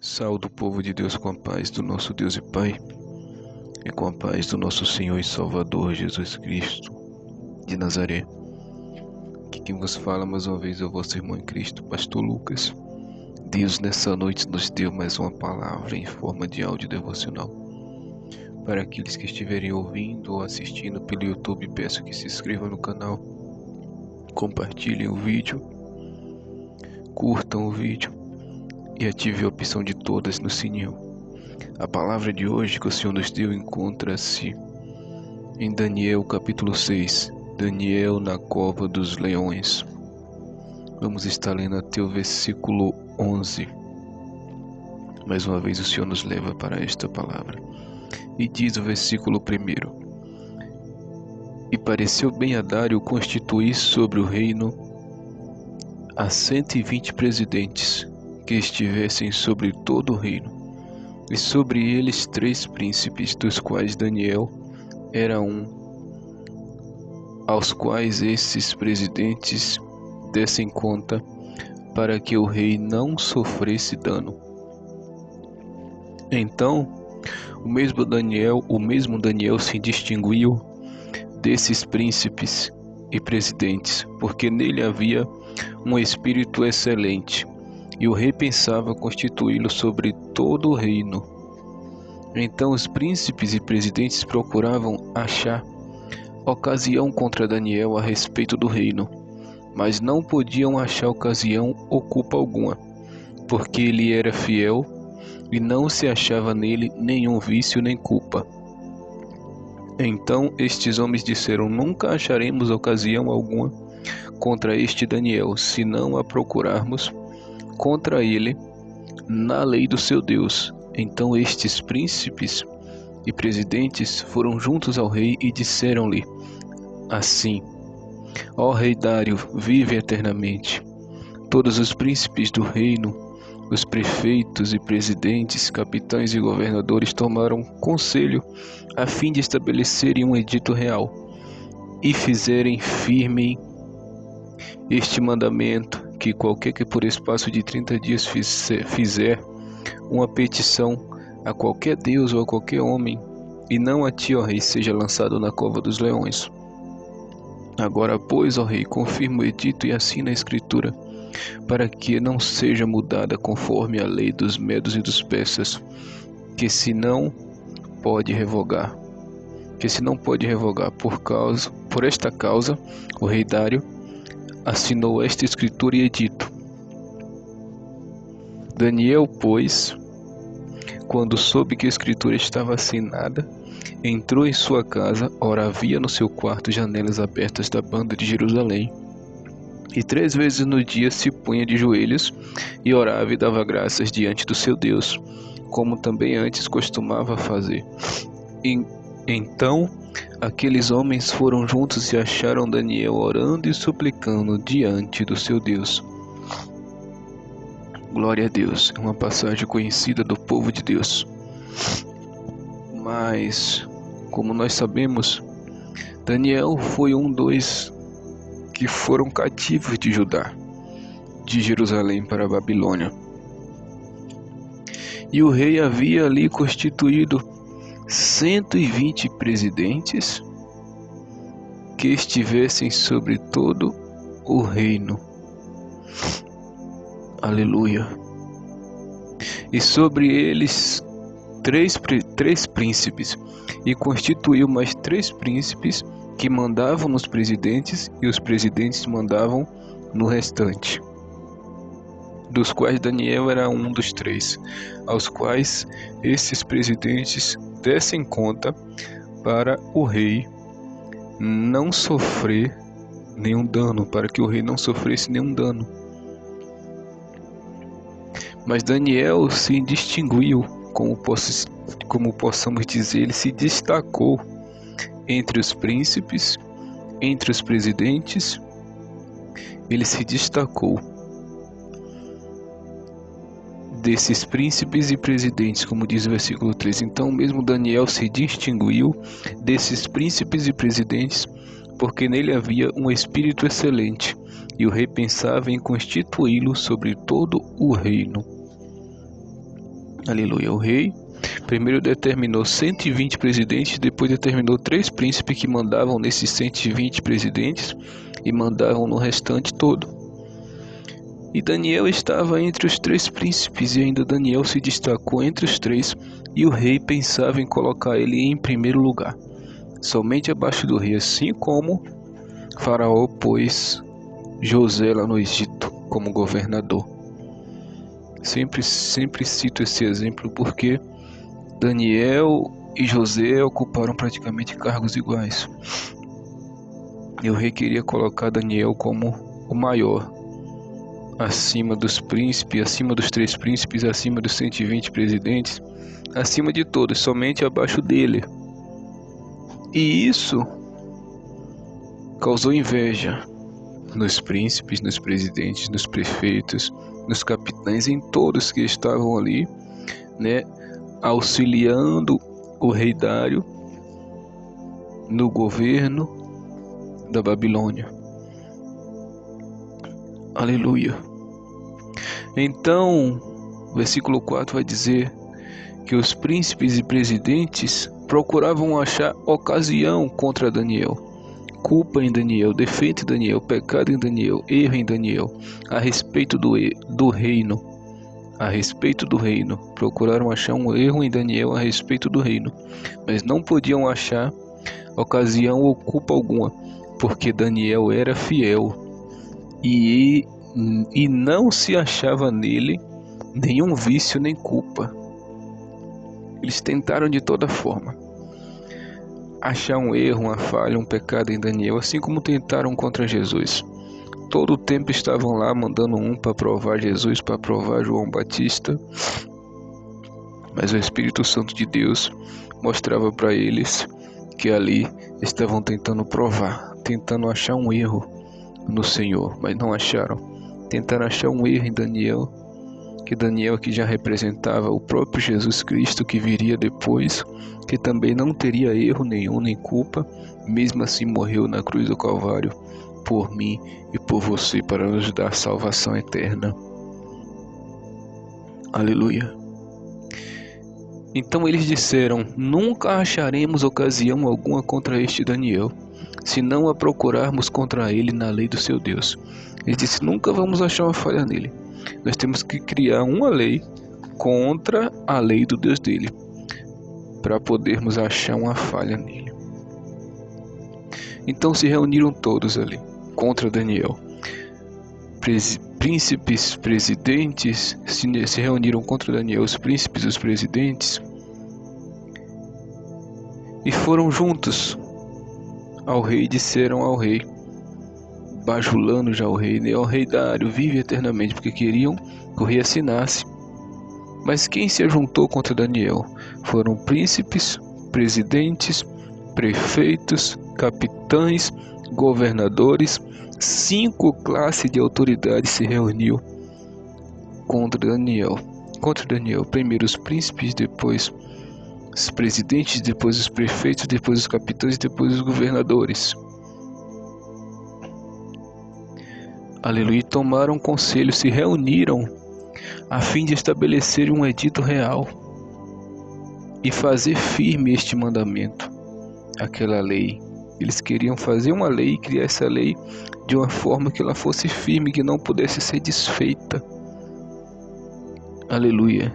Saúde o povo de Deus com a paz do nosso Deus e Pai e com a paz do nosso Senhor e Salvador Jesus Cristo de Nazaré. Aqui quem vos fala mais uma vez é o vosso irmão em Cristo, Pastor Lucas. Deus nessa noite nos deu mais uma palavra em forma de áudio devocional. Para aqueles que estiverem ouvindo ou assistindo pelo YouTube, peço que se inscrevam no canal, compartilhem o vídeo, curtam o vídeo e ative a opção de todas no sininho. A palavra de hoje que o Senhor nos deu encontra-se em Daniel capítulo 6, Daniel na cova dos leões. Vamos estar lendo até o versículo 11. Mais uma vez o Senhor nos leva para esta palavra. E diz o versículo 1: E pareceu bem a Dário constituir sobre o reino a 120 presidentes, que estivessem sobre todo o reino, e sobre eles 3 príncipes, dos quais Daniel era um, aos quais esses presidentes dessem conta, para que o rei não sofresse dano. Então, o mesmo Daniel se distinguiu desses príncipes e presidentes, porque nele havia um espírito excelente, e o rei pensava constituí-lo sobre todo o reino. Então os príncipes e presidentes procuravam achar ocasião contra Daniel a respeito do reino, mas não podiam achar ocasião ou culpa alguma, porque ele era fiel e não se achava nele nenhum vício nem culpa. Então estes homens disseram: Nunca acharemos ocasião alguma contra este Daniel, se não a procurarmos contra ele na lei do seu Deus. Então estes príncipes e presidentes foram juntos ao rei e disseram-lhe assim: Ó rei Dário, vive eternamente. Todos os príncipes do reino, os prefeitos e presidentes, capitães e governadores tomaram conselho a fim de estabelecerem um edito real e fizerem firme este mandamento, que qualquer que por espaço de 30 dias fizer uma petição a qualquer Deus ou a qualquer homem, e não a ti, ó rei, seja lançado na cova dos leões. Agora, pois, ó rei, confirma o edito e assina a escritura, para que não seja mudada conforme a lei dos medos e dos persas, que se não pode revogar. Por esta causa, o rei Dário assinou esta escritura e edito. Daniel, pois, quando soube que a escritura estava assinada, entrou em sua casa. Ora, havia no seu quarto janelas abertas da banda de Jerusalém, e 3 vezes no dia se punha de joelhos e orava e dava graças diante do seu Deus, como também antes costumava fazer. Então aqueles homens foram juntos e acharam Daniel orando e suplicando diante do seu Deus. Glória a Deus. É uma passagem conhecida do povo de Deus. Mas, como nós sabemos, Daniel foi um dos que foram cativos de Judá, de Jerusalém para a Babilônia. E o rei havia ali constituído 120 presidentes que estivessem sobre todo o reino. Aleluia. E sobre eles 3 príncipes, e constituiu mais 3 príncipes que mandavam nos presidentes, e os presidentes mandavam no restante, dos quais Daniel era um dos 3, aos quais esses presidentes dessem conta, para o rei não sofrer nenhum dano, para que o rei não sofresse nenhum dano. Mas Daniel se distinguiu, como possamos dizer, ele se destacou entre os príncipes, entre os presidentes, ele se destacou desses príncipes e presidentes, como diz o versículo 3. Então mesmo Daniel se distinguiu desses príncipes e presidentes, porque nele havia um espírito excelente, e o rei pensava em constituí-lo sobre todo o reino. Aleluia. O rei primeiro determinou 120 presidentes, depois determinou 3 príncipes que mandavam nesses 120 presidentes e mandavam no restante todo. E Daniel estava entre os 3 príncipes, e ainda Daniel se destacou entre os 3, e o rei pensava em colocar ele em primeiro lugar, somente abaixo do rei, assim como Faraó pôs José lá no Egito como governador. Sempre cito esse exemplo porque Daniel e José ocuparam praticamente cargos iguais. E o rei queria colocar Daniel como o maior, acima dos príncipes, acima dos 3 príncipes, acima dos 120 presidentes, acima de todos, somente abaixo dele. E isso causou inveja nos príncipes, nos presidentes, nos prefeitos, nos capitães, em todos que estavam ali, né, auxiliando o rei Dário no governo da Babilônia. Aleluia. Então, o versículo 4 vai dizer que os príncipes e presidentes procuravam achar ocasião contra Daniel, culpa em Daniel, defeito em Daniel, pecado em Daniel, erro em Daniel, a respeito do reino. A respeito do reino, procuraram achar um erro em Daniel a respeito do reino, mas não podiam achar ocasião ou culpa alguma, porque Daniel era fiel e não se achava nele nenhum vício nem culpa. Eles tentaram de toda forma achar um erro, uma falha, um pecado em Daniel, assim como tentaram contra Jesus. Todo o tempo estavam lá mandando um para provar Jesus, para provar João Batista, mas o Espírito Santo de Deus mostrava para eles que ali estavam tentando provar, tentando achar um erro no Senhor, mas não acharam. Tentaram achar um erro em Daniel, que já representava o próprio Jesus Cristo que viria depois, que também não teria erro nenhum nem culpa, mesmo assim morreu na cruz do Calvário por mim e por você para nos dar salvação eterna. Aleluia. Então eles disseram: nunca acharemos ocasião alguma contra este Daniel, se não a procurarmos contra ele na lei do seu Deus. Ele disse: nunca vamos achar uma falha nele. Nós temos que criar uma lei contra a lei do Deus dele, para podermos achar uma falha nele. Então se reuniram todos ali contra Daniel. Príncipes, presidentes se reuniram contra Daniel, os príncipes, os presidentes, e foram juntos ao rei e disseram ao rei, bajulando já o rei, né? O rei Dário vive eternamente, porque queriam que o rei assinasse. Mas quem se ajuntou contra Daniel foram príncipes, presidentes, prefeitos, capitães, governadores. 5 classes de autoridade se reuniu contra Daniel. Primeiro os príncipes, depois os presidentes, depois os prefeitos, depois os capitães, depois os governadores. Aleluia. Tomaram conselho, se reuniram a fim de estabelecer um edito real e fazer firme este mandamento, aquela lei. Eles queriam fazer uma lei e criar essa lei de uma forma que ela fosse firme, que não pudesse ser desfeita. Aleluia.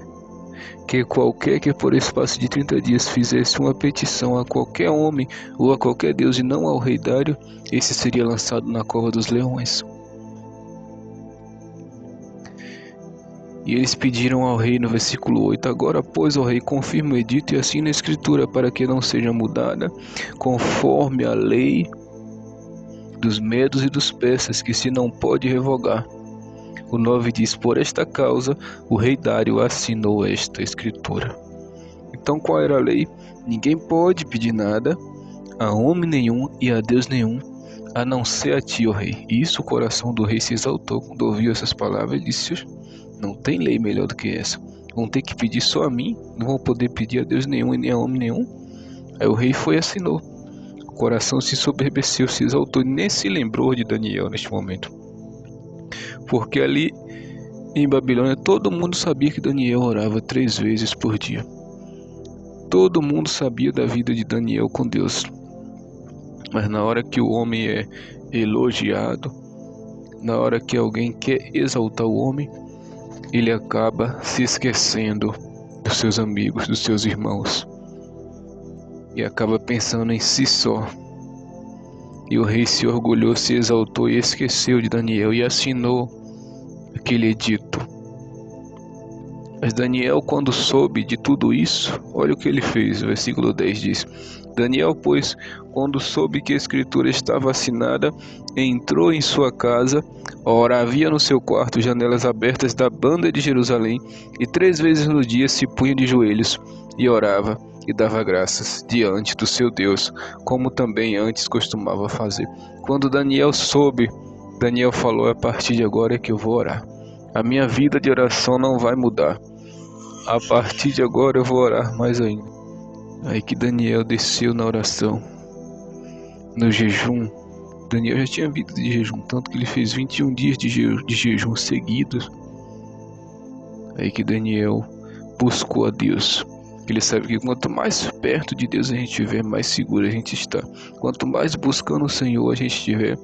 Que qualquer que por espaço de 30 dias fizesse uma petição a qualquer homem ou a qualquer Deus e não ao rei Dário, esse seria lançado na cova dos leões. E eles pediram ao rei no versículo 8: agora, pois, ó rei, confirma o edito e assina a escritura para que não seja mudada, conforme a lei dos medos e dos persas, que se não pode revogar. O 9 diz: por esta causa o rei Dário assinou esta escritura. Então qual era a lei? Ninguém pode pedir nada a homem nenhum e a Deus nenhum, a não ser a ti, ó rei. E isso o coração do rei se exaltou quando ouviu essas palavras e disse: não tem lei melhor do que essa. Vão ter que pedir só a mim, não vão poder pedir a Deus nenhum e nem a homem nenhum. Aí o rei foi e assinou. O coração se soberbeceu, se exaltou e nem se lembrou de Daniel neste momento. Porque ali Em Babilônia, todo mundo sabia que Daniel orava 3 vezes por dia. Todo mundo sabia da vida de Daniel com Deus. Mas na hora que o homem é elogiado, na hora que alguém quer exaltar o homem, ele acaba se esquecendo dos seus amigos, dos seus irmãos, e acaba pensando em si só. E o rei se orgulhou, se exaltou e esqueceu de Daniel e assinou aquele edito. Mas Daniel, quando soube de tudo isso, olha o que ele fez. O versículo 10 diz: Daniel, pois, quando soube que a escritura estava assinada, entrou em sua casa. Ora, havia no seu quarto janelas abertas da banda de Jerusalém, e 3 vezes no dia se punha de joelhos e orava e dava graças diante do seu Deus, como também antes costumava fazer. Quando Daniel soube, Daniel falou: a partir de agora é que eu vou orar. A minha vida de oração não vai mudar. A partir de agora eu vou orar mais ainda. Aí que Daniel desceu na oração, no jejum. Daniel já tinha vida de jejum, tanto que ele fez 21 dias de jejum seguidos. Aí que Daniel buscou a Deus. Ele sabe que quanto mais perto de Deus a gente estiver, mais seguro a gente está. Quanto mais buscando o Senhor a gente estiver,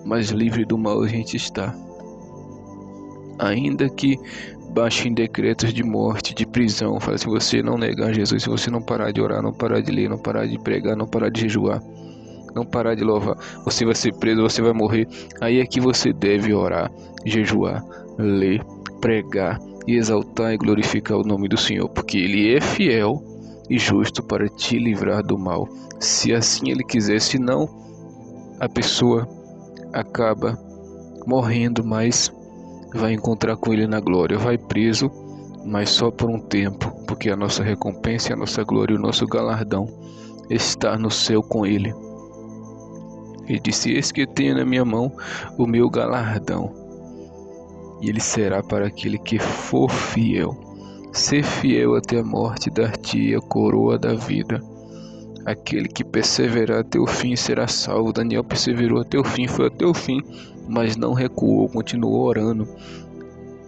mais livre do mal a gente está. Ainda que baixem decretos de morte, de prisão, fala, se você não negar Jesus, se você não parar de orar, não parar de ler, não parar de pregar, não parar de jejuar, não parar de louvar, você vai ser preso, você vai morrer. Aí é que você deve orar, jejuar, ler, pregar e exaltar e glorificar o nome do Senhor, porque Ele é fiel e justo para te livrar do mal, se assim Ele quiser. Senão a pessoa acaba morrendo, mas vai encontrar com Ele na glória. Vai preso, mas só por um tempo, porque a nossa recompensa, a nossa glória e o nosso galardão está no céu com Ele. Ele disse: eis que tenho na minha mão o meu galardão, e ele será para aquele que for fiel. Ser fiel até a morte, dar-te a coroa da vida. Aquele que perseverar até o fim será salvo. Daniel perseverou até o fim, foi até o fim, mas não recuou, continuou orando.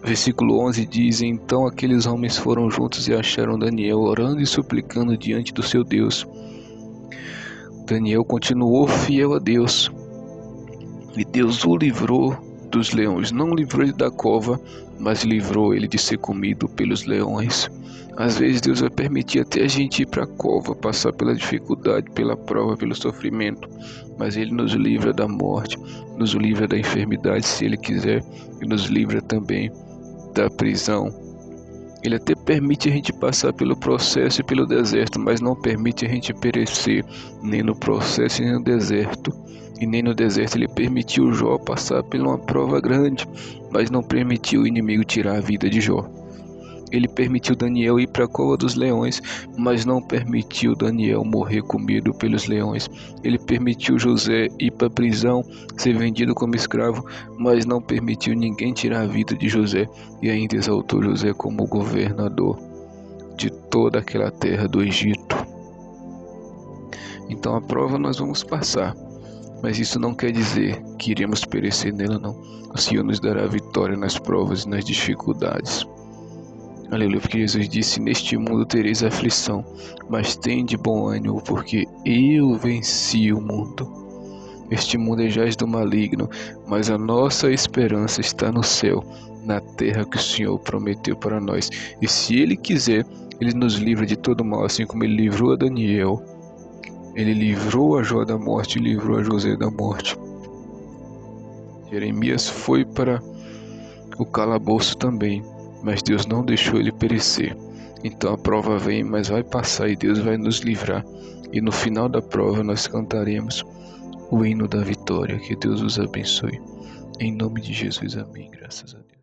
Versículo 11 diz: então aqueles homens foram juntos e acharam Daniel orando e suplicando diante do seu Deus. Daniel continuou fiel a Deus, e Deus o livrou dos leões. Não livrou ele da cova, mas livrou ele de ser comido pelos leões. Às vezes Deus vai permitir até a gente ir para a cova, passar pela dificuldade, pela prova, pelo sofrimento, mas Ele nos livra da morte, nos livra da enfermidade se Ele quiser, e nos livra também da prisão. Ele até permite a gente passar pelo processo e pelo deserto, mas não permite a gente perecer, nem no processo nem no deserto. E nem no deserto. Ele permitiu Jó passar por uma prova grande, mas não permitiu o inimigo tirar a vida de Jó. Ele permitiu Daniel ir para a cova dos leões, mas não permitiu Daniel morrer comido pelos leões. Ele permitiu José ir para a prisão, ser vendido como escravo, mas não permitiu ninguém tirar a vida de José, e ainda exaltou José como governador de toda aquela terra do Egito. Então a prova nós vamos passar, mas isso não quer dizer que iremos perecer nela, não. O Senhor nos dará vitória nas provas e nas dificuldades. Aleluia, porque Jesus disse: neste mundo tereis aflição, mas tende bom ânimo, porque eu venci o mundo. Este mundo é jaz do maligno, mas a nossa esperança está no céu, na terra que o Senhor prometeu para nós. E se Ele quiser, Ele nos livra de todo mal, assim como Ele livrou a Daniel. Ele livrou a Jó da morte, livrou a José da morte. Jeremias foi para o calabouço também, mas Deus não deixou ele perecer. Então a prova vem, mas vai passar e Deus vai nos livrar. E no final da prova nós cantaremos o hino da vitória. Que Deus os abençoe. Em nome de Jesus, amém. Graças a Deus.